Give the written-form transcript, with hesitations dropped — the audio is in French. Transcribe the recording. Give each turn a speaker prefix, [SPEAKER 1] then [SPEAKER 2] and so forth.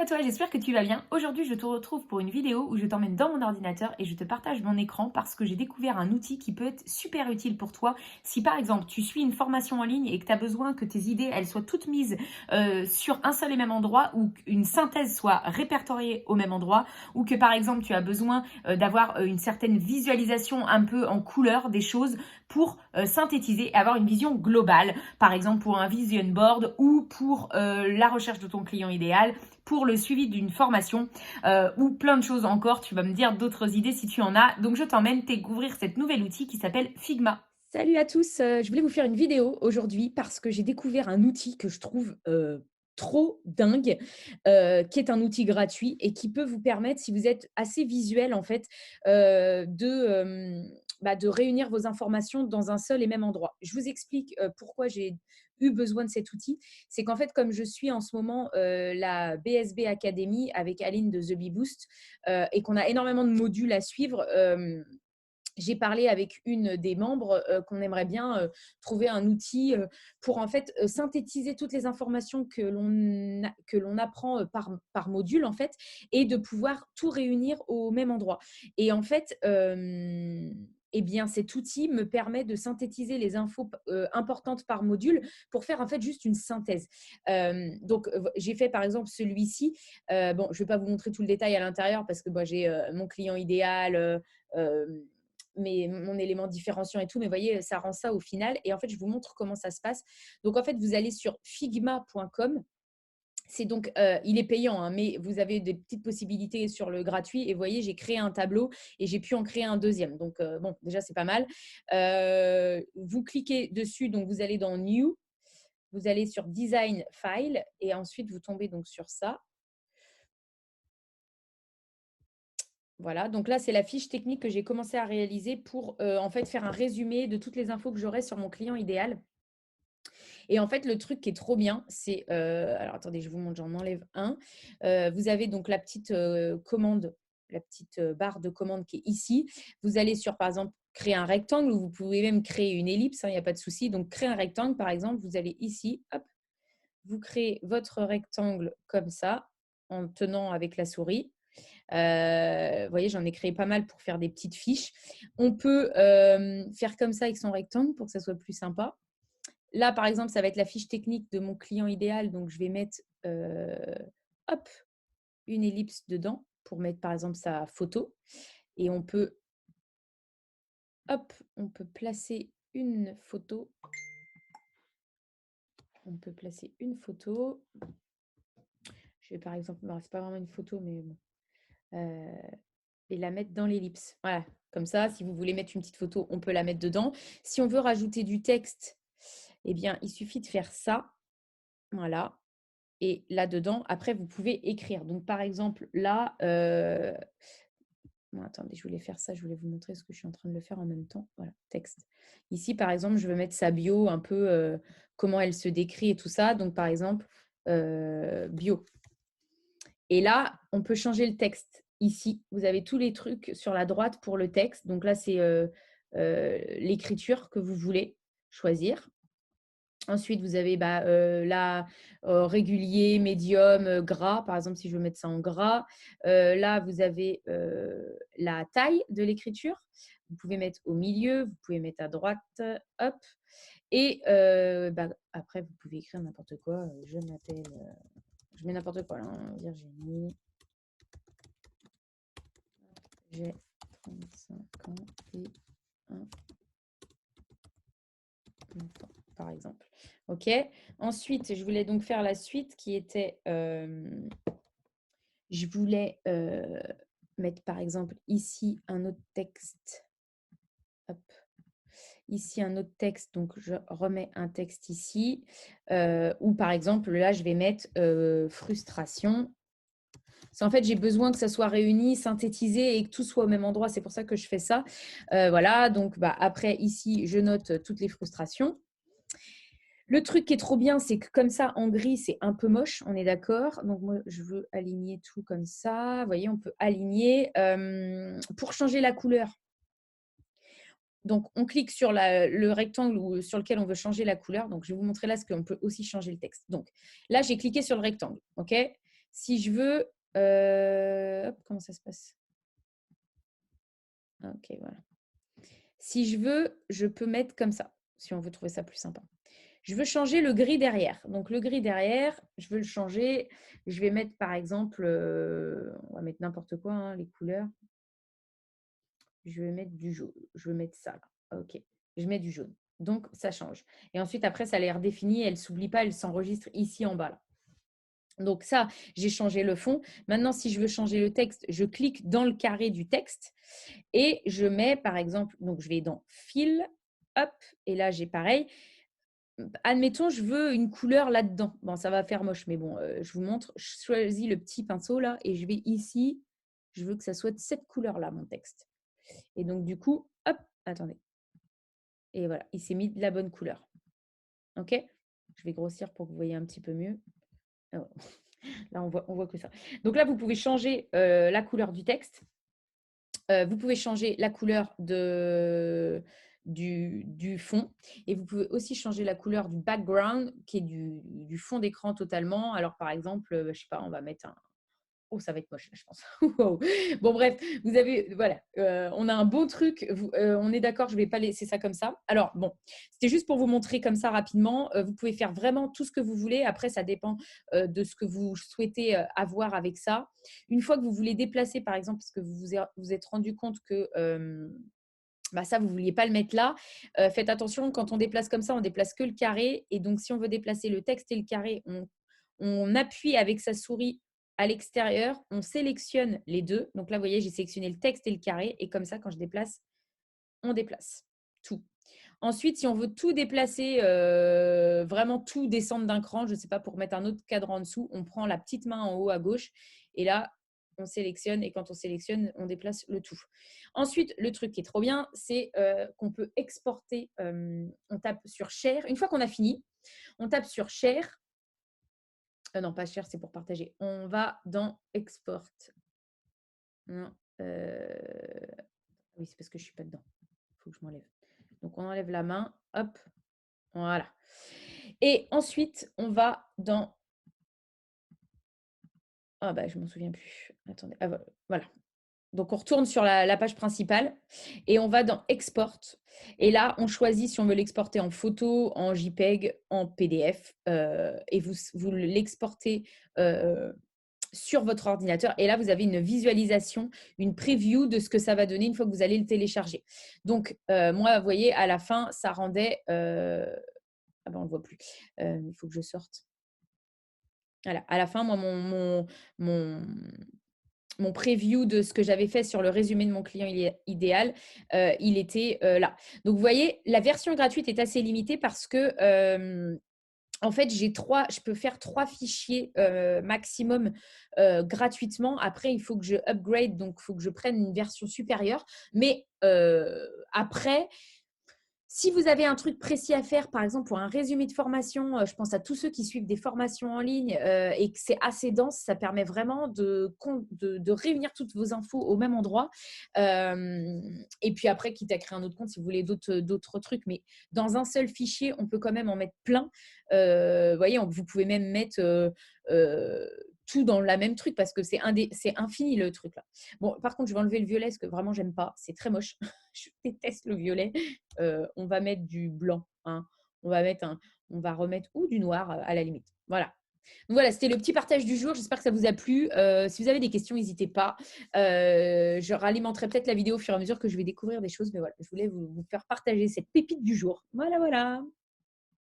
[SPEAKER 1] à toi, j'espère que tu vas bien. Aujourd'hui, je te retrouve pour une vidéo où je t'emmène dans mon ordinateur et je te partage mon écran parce que j'ai découvert un outil qui peut être super utile pour toi. Si par exemple, tu suis une formation en ligne et que tu as besoin que tes idées, elles soient toutes mises sur un seul et même endroit ou qu'une synthèse soit répertoriée au même endroit ou que par exemple, tu as besoin d'avoir une certaine visualisation un peu en couleur des choses pour synthétiser et avoir une vision globale, par exemple pour un vision board ou pour la recherche de ton client idéal, pour le suivi d'une formation ou plein de choses encore. Tu vas me dire d'autres idées si tu en as. Donc je t'emmène découvrir cet nouvel outil qui s'appelle Figma.
[SPEAKER 2] Salut à tous, je voulais vous faire une vidéo aujourd'hui parce que j'ai découvert un outil que je trouve, trop dingue, qui est un outil gratuit et qui peut vous permettre, si vous êtes assez visuel en fait, de réunir vos informations dans un seul et même endroit. Je vous explique, pourquoi j'ai eu besoin de cet outil. C'est qu'en fait, comme je suis en ce moment, la BSB Academy avec Aline de The Bee Boost, et qu'on a énormément de modules à suivre, j'ai parlé avec une des membres qu'on aimerait bien trouver un outil pour en fait synthétiser toutes les informations que l'on apprend par module en fait et de pouvoir tout réunir au même endroit. Et en fait, eh bien, cet outil me permet de synthétiser les infos importantes par module pour faire en fait juste une synthèse. Donc, j'ai fait par exemple celui-ci. Bon, je ne vais pas vous montrer tout le détail à l'intérieur parce que j'ai mon client idéal. Euh, mon élément différenciant et tout, mais vous voyez, ça rend ça au final. Et en fait, je vous montre comment ça se passe. Donc, en fait, vous allez sur figma.com. C'est donc, il est payant, hein, mais vous avez des petites possibilités sur le gratuit. Et vous voyez, j'ai créé un tableau et j'ai pu en créer un deuxième. Donc, bon, déjà, c'est pas mal. Vous cliquez dessus, donc vous allez dans New, vous allez sur Design File et ensuite vous tombez donc sur ça. Voilà, donc là, c'est la fiche technique que j'ai commencé à réaliser pour en fait faire un résumé de toutes les infos que j'aurai sur mon client idéal. Et en fait, le truc qui est trop bien, c'est, alors attendez, je vous montre, j'en enlève un. Vous avez donc la petite commande, la petite barre de commande qui est ici. Vous allez sur, par exemple, créer un rectangle ou vous pouvez même créer une ellipse, hein, il n'y a pas de souci. Donc, créer un rectangle, par exemple, vous allez ici, hop, vous créez votre rectangle comme ça, en tenant avec la souris. Vous voyez, j'en ai créé pas mal pour faire des petites fiches. On peut faire comme ça avec son rectangle pour que ça soit plus sympa. Là, par exemple, ça va être la fiche technique de mon client idéal. Donc, je vais mettre hop, une ellipse dedans pour mettre, par exemple, sa photo. Et on peut placer une photo. On peut placer une photo. Je vais, par exemple, c'est pas vraiment une photo, mais bon. Et la mettre dans l'ellipse. Voilà, comme ça, si vous voulez mettre une petite photo, on peut la mettre dedans. Si on veut rajouter du texte, eh bien, il suffit de faire ça. Voilà. Et là-dedans, après, vous pouvez écrire. Donc, par exemple, là, bon, attendez, je voulais faire ça, je voulais vous montrer ce que je suis en train de le faire en même temps. Voilà, texte. Ici, par exemple, je veux mettre sa bio, un peu comment elle se décrit et tout ça. Donc, par exemple, bio. Et là, on peut changer le texte. Ici, vous avez tous les trucs sur la droite pour le texte. Donc là, c'est l'écriture que vous voulez choisir. Ensuite, vous avez là, régulier, médium, gras. Par exemple, si je veux mettre ça en gras. Là, vous avez la taille de l'écriture. Vous pouvez mettre au milieu, vous pouvez mettre à droite. Hop. Et après, vous pouvez écrire n'importe quoi. Je m'appelle, je mets n'importe quoi là, hein. Virginie. J'ai 35 ans et un enfant, par exemple. OK. Ensuite, je voulais donc faire la suite qui était, je voulais mettre par exemple ici un autre texte. Hop. Ici un autre texte, donc je remets un texte ici. Ou par exemple, là, je vais mettre frustration. En fait, j'ai besoin que ça soit réuni, synthétisé et que tout soit au même endroit. C'est pour ça que je fais ça. Voilà, donc après, ici, je note toutes les frustrations. Le truc qui est trop bien, c'est que comme ça, en gris, c'est un peu moche, on est d'accord. Donc, moi, je veux aligner tout comme ça. Vous voyez, on peut aligner. Pour changer la couleur, donc, on clique sur le rectangle sur lequel on veut changer la couleur. Donc, je vais vous montrer là ce qu'on peut aussi changer le texte. Donc, là, j'ai cliqué sur le rectangle. OK ? Si je veux, hop, comment ça se passe? Ah, OK, voilà. Si je veux, je peux mettre comme ça, si on veut trouver ça plus sympa. Je veux changer le gris derrière. Donc, le gris derrière, je veux le changer. Je vais mettre, par exemple, on va mettre n'importe quoi, hein, les couleurs. Je vais mettre du jaune. Je vais mettre ça là. OK. Je mets du jaune. Donc, ça change. Et ensuite, après, ça a l'air défini. Elle ne s'oublie pas, elle s'enregistre ici en bas. Là. Donc ça, j'ai changé le fond. Maintenant, si je veux changer le texte, je clique dans le carré du texte et je mets, par exemple, donc je vais dans Fil, hop, et là, j'ai pareil. Admettons, je veux une couleur là-dedans. Bon, ça va faire moche, mais bon, je vous montre. Je choisis le petit pinceau là et je vais ici. Je veux que ça soit de cette couleur-là, mon texte. Et donc, du coup, hop, attendez. Et voilà, il s'est mis de la bonne couleur. OK? Je vais grossir pour que vous voyez un petit peu mieux. Ah ouais. Là, on voit que ça. Donc là, vous pouvez changer la couleur du texte. Vous pouvez changer la couleur du fond. Et vous pouvez aussi changer la couleur du background, qui est du fond d'écran totalement. Alors, par exemple, je ne sais pas, on va mettre un, oh, ça va être moche, je pense. Wow. Bon, bref, vous avez, voilà, on a un beau truc. On est d'accord, je ne vais pas laisser ça comme ça. Alors, bon, c'était juste pour vous montrer comme ça rapidement. Vous pouvez faire vraiment tout ce que vous voulez. Après, ça dépend de ce que vous souhaitez avoir avec ça. Une fois que vous voulez déplacer, par exemple, parce que vous êtes rendu compte que bah ça, vous ne vouliez pas le mettre là. Faites attention, quand on déplace comme ça, on déplace que le carré. Et donc, si on veut déplacer le texte et le carré, on appuie avec sa souris à l'extérieur, on sélectionne les deux. Donc là, vous voyez, j'ai sélectionné le texte et le carré. Et comme ça, quand je déplace, on déplace tout. Ensuite, si on veut tout déplacer, vraiment tout descendre d'un cran, je ne sais pas, pour mettre un autre cadre en dessous, on prend la petite main en haut à gauche et là, on sélectionne et quand on sélectionne, on déplace le tout. Ensuite, le truc qui est trop bien, c'est qu'on peut exporter, on tape sur Share. Une fois qu'on a fini, on tape sur Share. Non, pas Share, c'est pour partager. On va dans Export. Non, oui, c'est parce que je ne suis pas dedans. Il faut que je m'enlève. Donc, on enlève la main. Hop, voilà. Et ensuite, on va dans… Ah bah, je m'en souviens plus. Attendez. Ah, voilà. Donc, on retourne sur la page principale et on va dans Export. Et là, on choisit si on veut l'exporter en photo, en JPEG, en PDF. Et vous l'exportez sur votre ordinateur. Et là, vous avez une visualisation, une preview de ce que ça va donner une fois que vous allez le télécharger. Donc, moi, vous voyez, à la fin, ça rendait… ah ben, on ne le voit plus. Il faut que je sorte. Voilà. À la fin, moi, mon preview de ce que j'avais fait sur le résumé de mon client idéal, il était là. Donc, vous voyez, la version gratuite est assez limitée parce que en fait, je peux faire 3 fichiers maximum gratuitement. Après, il faut que je upgrade, donc il faut que je prenne une version supérieure. Mais après, si vous avez un truc précis à faire, par exemple pour un résumé de formation, je pense à tous ceux qui suivent des formations en ligne et que c'est assez dense, ça permet vraiment de réunir toutes vos infos au même endroit. Et puis après, quitte à créer un autre compte si vous voulez d'autres trucs, mais dans un seul fichier, on peut quand même en mettre plein. Vous voyez, vous pouvez même mettre… tout dans la même truc parce que c'est infini le truc là. Bon, par contre, je vais enlever le violet parce que vraiment, j'aime pas. C'est très moche. Je déteste le violet. On va mettre du blanc. Hein. On va remettre ou du noir à la limite. Voilà. Donc voilà, c'était le petit partage du jour. J'espère que ça vous a plu. Si vous avez des questions, n'hésitez pas. Je ralimenterai peut-être la vidéo au fur et à mesure que je vais découvrir des choses. Mais voilà, je voulais vous faire partager cette pépite du jour. Voilà, voilà.